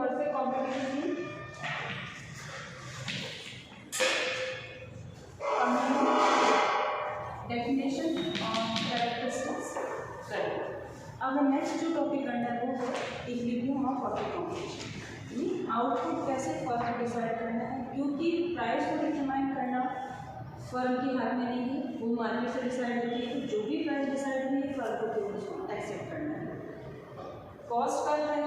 Perfect competition की definition और characteristics करेंगे। अब नेक्स्ट जो टॉपिक करना है वो है equilibrium of perfect competition. Output कैसे फर्म को डिसाइड करना है, क्योंकि प्राइस को डिटरमाइन करना फर्म की हाथ में नहीं है, वो मार्केट से डिसाइड होती है। तो जो भी प्राइस डिसाइड हुई है फर्म को केवल उसको एक्सेप्ट करना है। कॉस्ट का है,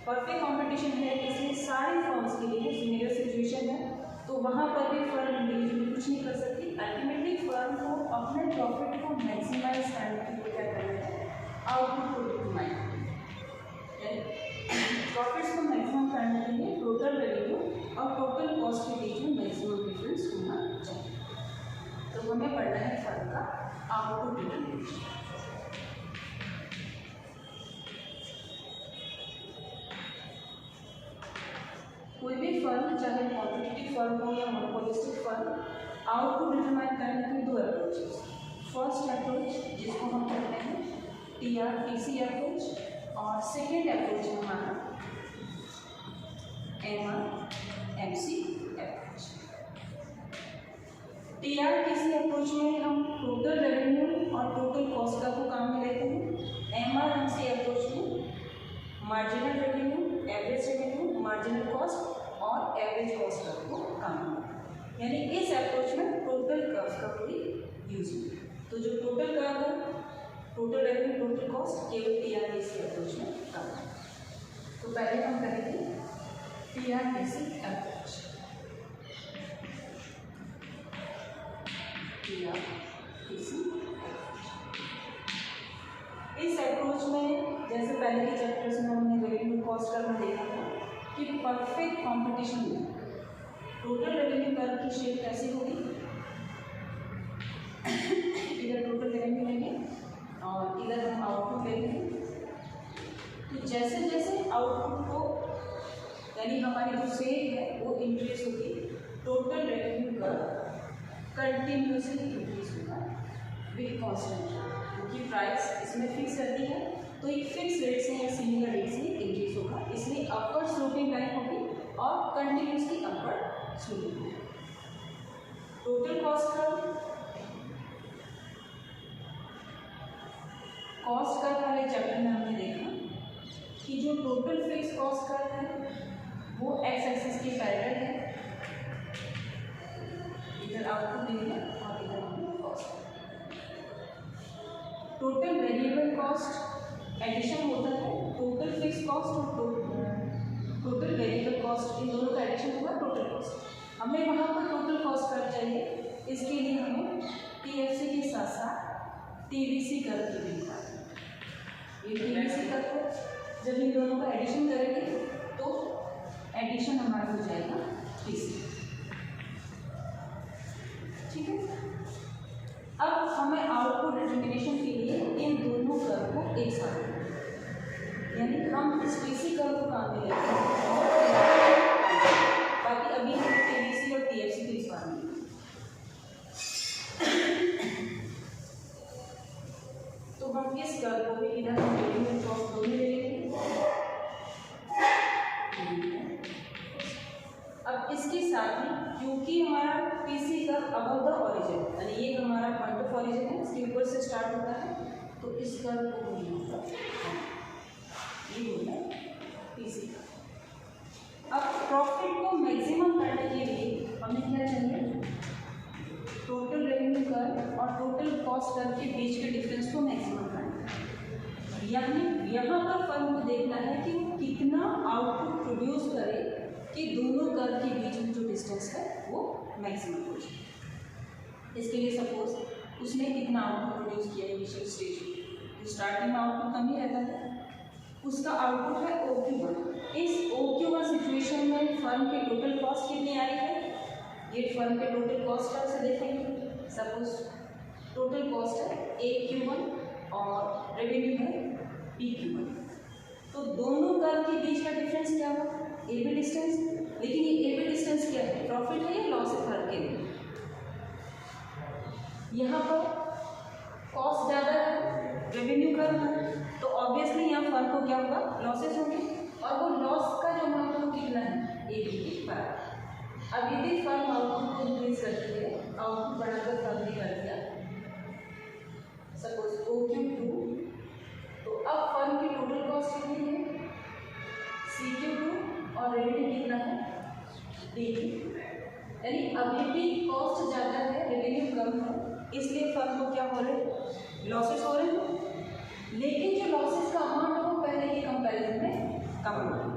परफेक्ट कंपटीशन है, इसलिए सारी फर्म्स के लिए सिमिलर सिचुएशन है, तो वहाँ पर भी फर्म इंडिविजुअली कुछ नहीं कर सकती। अल्टीमेटली फर्म को अपने प्रॉफिट को मैक्सिमाइज करने के लिए क्या करना है, आउटपुट को डिटरमाइन प्रॉफिट्स को मैक्सिमम करने के लिए टोटल रेवेन्यू और टोटल कॉस्ट के बीच में मैक्सिमम डिफरेंस होना चाहिए। तो हमें पढ़ना है फर्म का आउटपुट डिटरमिनेशन। कोई भी फर्म, चाहे कॉम्पिटिटिव फर्म हो या मोनोपोलिस्टिक फर्म, आउटपुट डिटरमाइन करने के दो अप्रोचेस। फर्स्ट अप्रोच जिसको हम कहते हैं TRTC अप्रोच, और सेकेंड अप्रोच है हमारा MRMC अप्रोच। TRTC अप्रोच में हम टोटल रेवेन्यू और टोटल कॉस्ट का को काम में लेते हैं। MRMC अप्रोच में marginal revenue, average revenue, marginal cost और एवरेज कॉस्ट का को काम में, यानी इस अप्रोच में टोटल कर्व का कोई यूज नहीं। तो जो टोटल कर्व है, टोटल रेवेन्यू, टोटल कॉस्ट, केवल TRTC अप्रोच में काम है। तो पहले हम करेंगे TRTC अप्रोच। इस अप्रोच में जैसे पहले के चैप्टर्स में हमने रेवेन्यू कॉस्ट कर्व में देखा था कि परफेक्ट कंपटीशन में टोटल रेवेन्यू कर्व की शेप कैसी होगी। इधर टोटल रेवेन्यू लेंगे और इधर हम आउटपुट लेंगे। तो जैसे जैसे आउटपुट को, यानी हमारी जो सेल है वो इंक्रीज होगी, total revenue curve continuously increase होगा विद कॉन्स्टेंट, क्योंकि प्राइस इसमें फिक्स रहती है, तो एक फिक्स रेट से या सिमिलर रेट से इंक्रीज होगा, इसलिए अपवर्ड स्लोपिंग लाइन होगी और continuously upward sloping. Total cost curve, cost curve वाले चैप्टर में हमने देखा कि जो टोटल फिक्स कॉस्ट कर्व है वो एक्स एक्सिस के पैरेलल है, इधर आउटपुट देंगे और इधर हमने cost. Total variable cost addition होता है टोटल फिक्स कॉस्ट और टोटल वेरिएबल कॉस्ट, इन दोनों का एडिशन होगा टोटल कॉस्ट। हमें वहाँ पर टोटल कॉस्ट कर्व चाहिए, इसके लिए हमें TFC के साथ साथ TVC कर्व की भी निकालना है। ये TVC कर्व जब इन दोनों का एडिशन करेंगे तो एडिशन हमारा हो जाएगा TC। ठीक है, अब हमें आउटपुट डिटरमिनेशन के लिए इन दोनों कर्व को एक साथ लेना है, यानी हम इस TC कर्व को काम में लेते हैं, बाकी अभी हम TVC और TFC के इस बार में। तो हम इस कर्व को भी इधर हम रेवेन्यू कॉस्ट दोनों ले लेंगे। अब इसके साथ ही क्योंकि हमारा TC curve above the origin, यानी ये हमारा पॉइंट ऑफ ओरिजिन है, इसके ऊपर से स्टार्ट होता है, तो इस कर्व को हम यहाँ पर ये होता है TC कर्व। अब प्रॉफिट को मैक्सिमम करने के लिए हमें क्या चाहिए, टोटल रेवेन्यू कर्व और टोटल कॉस्ट कर्व के बीच के डिफरेंस को मैक्सिमम करना है। यानी यहाँ पर फर्म को देखना है कि वो कितना आउटपुट प्रोड्यूस करे कि दोनों कर्व के बीच में जो डिस्टेंस है वो मैक्सिमम हो जाए। इसके लिए सपोज उसने कितना आउटपुट प्रोड्यूस किया इनिशियल स्टेज में, स्टार्टिंग में आउटपुट कम ही रहता है, उसका आउटपुट है OQ1। इस OQ1 सिचुएशन में फर्म के टोटल कॉस्ट कितनी आ रही है, ये फर्म के टोटल कॉस्ट कर्व से देखेंगे। सपोज टोटल कॉस्ट है AQ1 और रेवेन्यू है PQ1, तो दोनों कर्व के बीच का डिफरेंस क्या होगा, AB डिस्टेंस। लेकिन ये AB डिस्टेंस क्या है, प्रॉफिट है या लॉस है फर्म के लिए। यहाँ पर कॉस्ट ज़्यादा है, रेवेन्यू कम है, तो ऑब्वियसली यहाँ फर्म को क्या होगा, लॉसेस होंगे। और वो लॉस का जो अमाउंट है वो कितना है, AB के बराबर। अब यदि फर्म आउटपुट को इंक्रीज करती है, आउटपुट बढ़ाकर फर्म ने कर दिया सपोज OQ2, तो अब फर्म की टोटल कॉस्ट कितनी है, CQ2 और रेवेन्यू कितना है, DQ। यानी अभी भी कॉस्ट ज़्यादा है, रेवेन्यू कम है, इसलिए फर्म को क्या हो रहे हैं, लॉसेस हो रहे हैं। लेकिन जो लॉसेस का अमाउंट है वो पहले के कंपैरिजन में कम हो रहा है।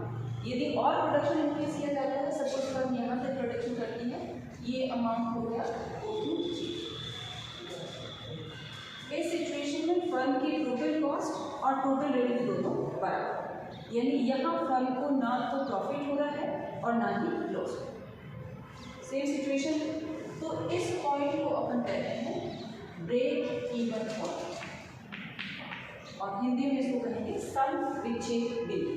यदि और प्रोडक्शन इंक्रीज किया जाता है, सपोज फर्म यहाँ से प्रोडक्शन करती है, ये अमाउंट हो गया OQ3। इस सिचुएशन में फर्म की टोटल कॉस्ट और टोटल रेवेन्यू दोनों बराबर, यानी यहाँ फर्म को ना तो प्रॉफिट हो रहा है और ना ही लॉस। सेम सिचुएशन, तो इस पॉइंट को अपन कहते हैं ब्रेक इवन पॉइंट, और हिंदी में इसको कहेंगे सम विच्छेद बिंदु।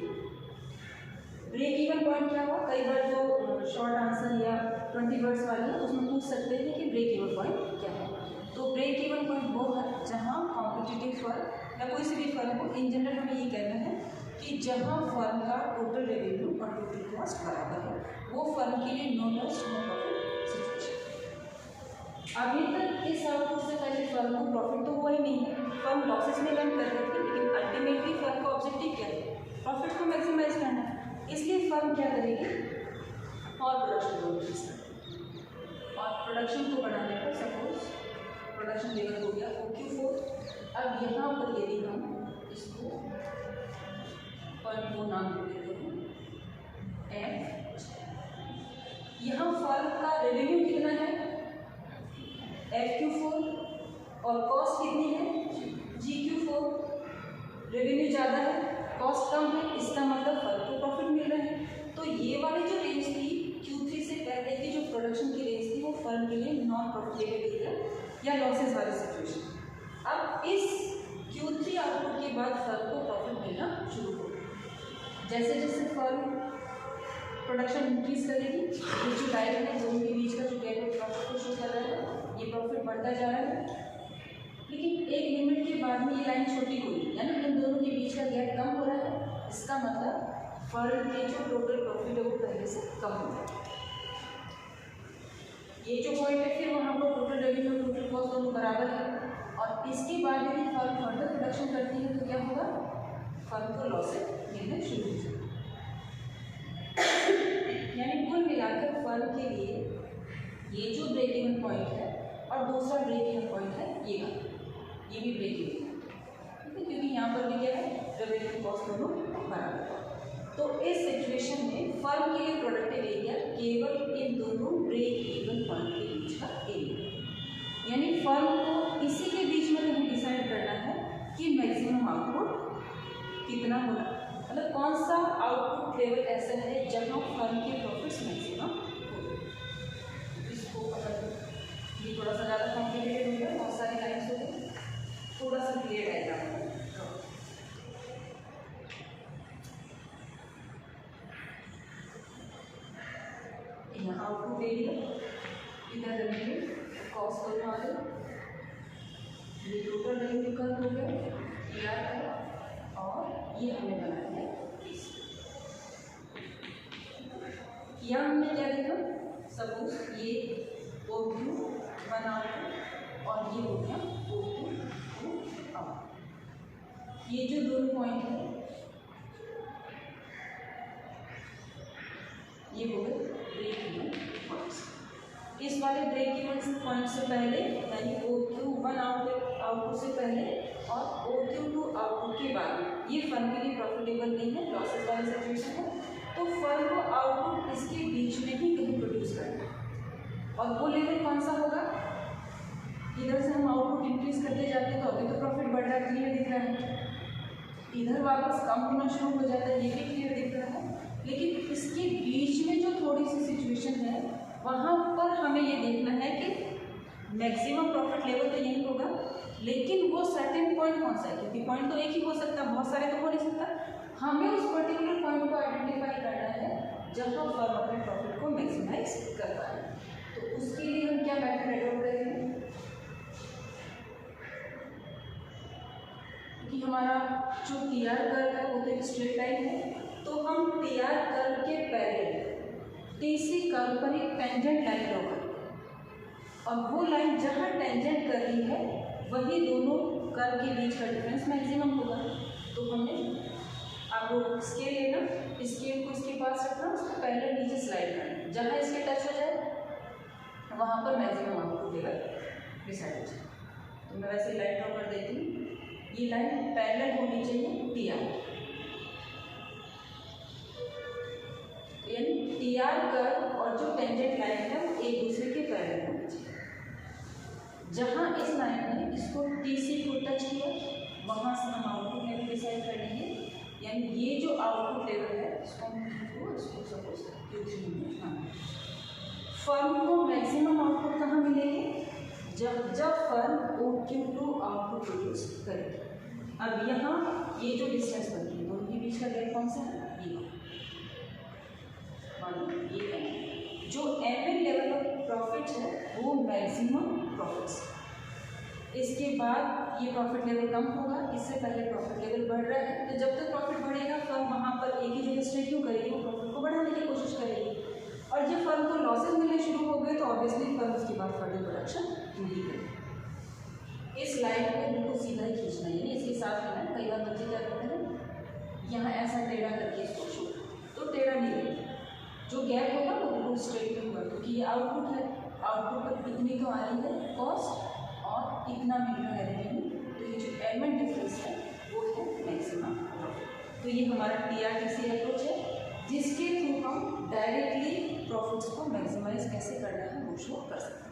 ब्रेक इवन पॉइंट क्या हुआ, कई बार जो शॉर्ट आंसर या 20 वर्ड्स वाले हैं उसमें पूछ सकते हैं कि ब्रेक इवन पॉइंट क्या है। तो ब्रेक इवन पॉइंट वो है जहां कॉम्पिटिटिव फर्म या कोई सी भी फर्म को इन जनरल हमें ये कहना है कि जहां फर्म का टोटल रेवेन्यू और टोटल कॉस्ट बराबर है, वो फर्म के लिए no loss no profit situation. अभी तक इस आउटपुट से पहले फर्म को प्रॉफिट तो हुआ ही नहीं है, फर्म लॉसेस में रन कर रही थी, लेकिन अल्टीमेटली फर्म का ऑब्जेक्टिव क्या है, प्रॉफिट को मैक्सिमाइज करना है। इसलिए फर्म क्या करेगी, और प्रोडक्शन को इंक्रीज करेगी, और प्रोडक्शन को बढ़ाने पर सपोज प्रोडक्शन लेवल हो गया OQ4। अब यहाँ पर यदि हम इसको पॉइंट को नाम देते हैं F, यहाँ फर्म का रेवेन्यू कितना है FQ4 और कॉस्ट कितनी है GQ4। रेवेन्यू ज़्यादा है, कॉस्ट कम है, इसका मतलब फर्म को प्रॉफिट मिल रहा है। तो ये वाली जो रेंज थी Q3 से पहले की जो प्रोडक्शन की रेंज थी वो फर्म के लिए नॉन प्रॉफिटेबल एरिया या लॉसेस वाली सिचुएशन। अब इस Q3 आउटपुट के बाद फर्म को प्रॉफिट मिलना शुरू हो गया। जैसे जैसे फर्म प्रोडक्शन इंक्रीज करेगी, ये जो लाइन है दोनों के बीच का जो गैप है प्रॉफिट को शो कर रहा है, ये प्रॉफिट बढ़ता जा रहा है। लेकिन एक लिमिट के बाद में ये लाइन छोटी हुई, यानी इन दोनों के बीच का गैप कम हो रहा है। इसका मतलब फर्म की जो टोटल प्रॉफिट है वो पहले से कम हो रहा है। ये जो पॉइंट है फिर वहाँ पर टोटल रेवेन्यू और टोटल कॉस्ट दोनों बराबर है, और इसके बाद यदि फर्म फर्दर प्रोडक्शन करती है तो क्या होगा, फर्म को लॉसेस मिलने शुरू हो जाएगा। यानी कुल मिलाकर फर्म के लिए ये जो ब्रेक इवन पॉइंट है और दूसरा ब्रेक इवन पॉइंट है ये भी ब्रेक इवन है, ठीक है, क्योंकि यहाँ पर भी क्या है, रेवेन्यू कॉस्ट दोनों बराबर है। तो इस सिचुएशन में फर्म के लिए प्रोडक्टिव एरिया केवल इन दोनों ब्रेक इवन पॉइंट के बीच का एरिया, यानी फर्म को इसी के बीच में हमें डिसाइड करना है कि मैक्सिमम आउटपुट कितना होना, मतलब कौन सा आउटपुट लेवल ऐसा है जहाँ फर्म के प्रॉफिट्स मैक्सिमम हो। इसको अगर ये थोड़ा सा ज़्यादा कॉम्प्लिकेटेड हो गया, बहुत सारी लाइन्स हो गई, थोड़ा सा क्लियर डायग्राम हो। यहाँ आउटपुट एरिया, इधर रेवेन्यू कॉस्ट दोनों आ गए, ये टोटल रेवेन्यू कर्व हो गया क्लियर है, और ये हमने बनाया है यहाँ हमने क्या देखा, सपोज ये OQ1 और ये हो गया OQ2। ये जो दोनों पॉइंट है ये हो गए ब्रेक इवन पॉइंट्स। इस वाले ब्रेक इवन पॉइंट से पहले यानी OQ1 आउटपुट से पहले और OQ2 आउटपुट के बाद ये फर्म के लिए प्रॉफिटेबल नहीं है, लॉसेस वाली सिचुएशन है, तो फर्म को आउटपुट इसके बीच में ही कहीं प्रोड्यूस करना है। और वो लेवल कौन सा होगा, इधर से हम आउटपुट इंक्रीज करते जाते हैं तो अभी तो प्रॉफिट बढ़ रहा है, क्लियर दिख रहा है, इधर वापस कम होना शुरू हो जाता है, ये भी क्लियर दिख रहा है। लेकिन इसके बीच में जो थोड़ी सी सिचुएशन है वहाँ पर हमें ये देखना है कि मैक्सिमम प्रॉफिट लेवल तो यही होगा, लेकिन वो सर्टेन पॉइंट कौन सा है, क्योंकि पॉइंट तो एक ही हो सकता है, बहुत सारे तो हो नहीं सकता। हमें उस पर्टिकुलर पॉइंट को आइडेंटिफाई करना है जहाँ फर्म अपने प्रॉफिट को मैक्सिमाइज कर पाए। तो उसके लिए हम क्या मेथड एडॉप्ट करेंगे, कि हमारा जो PR कर्व है वो तो एक स्ट्रेट लाइन है, तो हम पैरेलल टीसी कर्व पर एक टेंजेंट लाइन ड्रॉ करें, और वो लाइन जहाँ टेंजेंट कर रही है वही दोनों कर्व के बीच का डिफरेंस मैक्सिमम होगा। तो हमने आपको स्केल लेना, स्केल को इसके पास रखना, उसको पहले नीचे स्लाइड करना, जहाँ इसके टच हो जाए वहाँ पर मैक्सिमम आउटपुट लेवल डिसाइड हो जाए। तो मैं वैसे लाइन ड्रॉ कर देती हूँ। ये लाइन पैरेलल होनी चाहिए टी आर, यानी टी आर कर्व और जो टेंजेंट लाइन है वो एक दूसरे के पैरेलल होनी चाहिए। जहाँ इस लाइन ने इसको टीसी को टच किया वहाँ से हम आउटपुट लेवल डिसाइड कर लेंगे, यानी ये जो आउटपुट लेवल है इसको हम इसको सपोज Q3 में, हाँ। फर्म को मैक्सिमम आउटपुट कहाँ मिलेंगे? जब फर्म OQ2 आउटपुट प्रोड्यूस करेगी। अब यहाँ ये जो डिस्टेंस बनती है दोनों के बीच का गैप कौन सा है? ये है जो एमएन लेवल ऑफ प्रॉफिट है वो मैक्सिमम प्रॉफिट्स। इसके बाद ये प्रॉफिट लेवल कम होगा, इससे पहले प्रॉफिट लेवल बढ़ रहा है, तो जब तक प्रॉफिट बढ़ेगा फर्म वहाँ पर एक ही जगह स्टे क्यों करेगी, वो प्रॉफिट को बढ़ाने की कोशिश करेगी। और जब फर्म को लॉसेज मिलने शुरू हो गए तो ऑब्वियसली फर्म उसके बाद फर्दर प्रोडक्शन नहीं करेगी। इस लाइन को बिल्कुल सीधा ही खींचना है, इसके साथ लेना है। कई बार बच्चे क्या करते हैं यहाँ ऐसा टेढ़ा करके इसको शो, तो टेढ़ा नहीं लेना, जो गैप होगा वो बिल्कुल स्ट्रेट होगा, क्योंकि ये आउटपुट है, आउटपुट पर इतनी तो आ रही है कॉस्ट और इतना मिल रहा है रेवेन्यू, तो ये जो एलिमेंट डिफरेंस है वो है मैक्सिमम प्रॉफिट। तो ये हमारा TRTC अप्रोच है जिसके थ्रू हम डायरेक्टली प्रॉफिट्स को मैक्सिमाइज कैसे करना है वो शो कर सकते हैं।